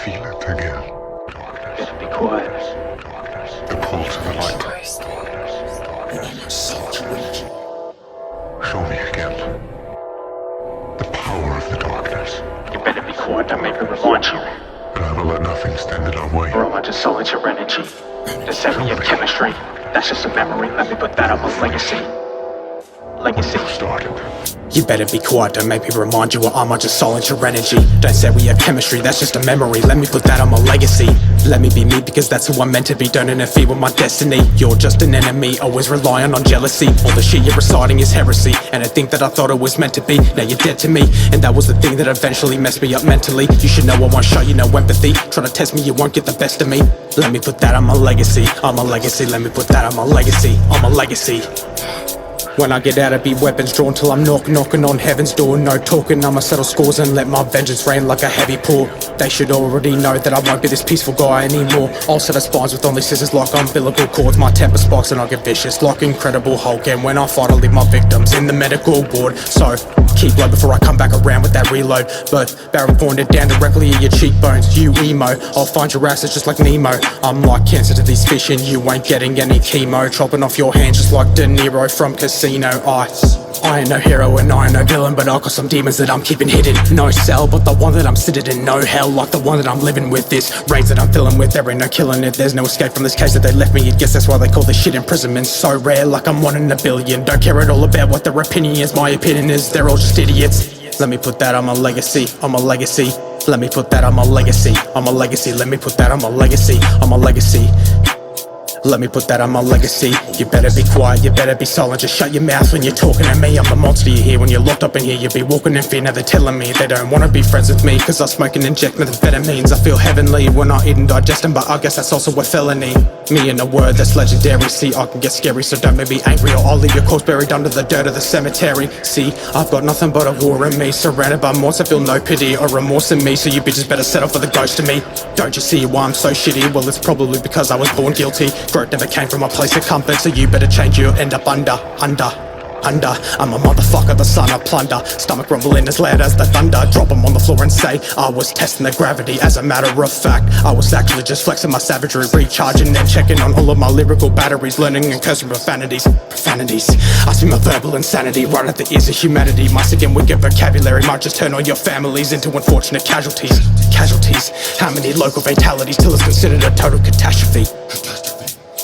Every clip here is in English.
feel it again. Darkness. Be quiet. Darkness. The pull to the light. Show me again. The power of the darkness. You better be quiet, I make me remind you. But I will let nothing stand in our way. Or am I just selling your energy? The seven of chemistry. That's just a memory. Let me put that on my legacy. Legacy. Started. You better be quiet, don't make me remind you, or I might just silence your energy. Don't say we have chemistry, that's just a memory. Let me put that on my legacy. Let me be me, because that's who I'm meant to be. Don't interfere with my destiny. You're just an enemy, always relying on jealousy. All the shit you're reciting is heresy, and I think that I thought it was meant to be. Now you're dead to me, and that was the thing that eventually messed me up mentally. You should know I won't show you no empathy. Try to test me, you won't get the best of me. Let me put that on my legacy, on my legacy. Let me put that on my legacy, on my legacy. When I get out, it be weapons drawn till I'm knocking on heaven's door. No talking, I'ma settle scores and let my vengeance rain like a heavy pour. They should already know that I won't be this peaceful guy anymore. I'll set a spines with only scissors like umbilical cords. My temper sparks and I get vicious like Incredible Hulk. And when I fight, I leave my victims in the medical ward. So keep low before I come back around with that reload. But barrel pointed down directly at your cheekbones. You emo, I'll find your asses just like Nemo. I'm like cancer to these fish and you ain't getting any chemo. Chopping off your hands just like De Niro from Casino. I ain't no hero and I ain't no villain, but I got some demons that I'm keeping hidden. No cell, but the one that I'm sitting in. No hell, like the one that I'm living with. This rage that I'm filling with, there ain't no killing it. There's no escape from this case that they left me. I guess that's why they call this shit imprisonment. So rare, like I'm 1 in a billion. Don't care at all about what their opinion is. My opinion is they're all just idiots. Let me put that on my legacy, on my legacy. Let me put that on my legacy, on my legacy. Let me put that on my legacy, on my legacy. Let me put that on my legacy. You better be quiet, you better be silent. Just shut your mouth when you're talking to me. I'm the monster you hear when you're locked up in here. You be walking in fear, now they're telling me they don't wanna be friends with me, cause I smoke and inject methamphetamines. I feel heavenly when I eat and digest them, but I guess that's also a felony. Me and a word that's legendary. See, I can get scary, so don't make me angry, or I'll leave your corpse buried under the dirt of the cemetery. See, I've got nothing but a war in me. Surrounded by morts, I feel no pity or remorse in me. So you bitches better settle for the ghost of me. Don't you see why I'm so shitty? Well, it's probably because I was born guilty. Growth never came from a place of comfort, so you better change, you'll end up under. I'm a motherfucker, the son of plunder. Stomach rumbling as loud as the thunder. Drop him on the floor and say I was testing the gravity. As a matter of fact, I was actually just flexing my savagery, recharging and checking on all of my lyrical batteries, learning and cursing profanities. I see my verbal insanity right at the ears of humanity. My sick and wicked vocabulary might just turn all your families into unfortunate casualties. How many local fatalities till it's considered a total catastrophe?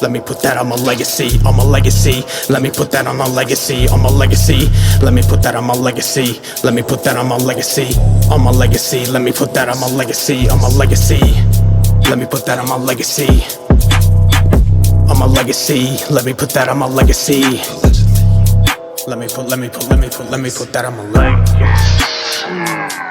Let me put that on my legacy, on my legacy. Let me put that on my legacy, on my legacy. Let me put that on my legacy. Let me put that on my legacy, on my legacy. Let me put that on my legacy, on my legacy. Let me put that on my legacy, on my legacy. Let me put that on my legacy. Let me put that on my legacy.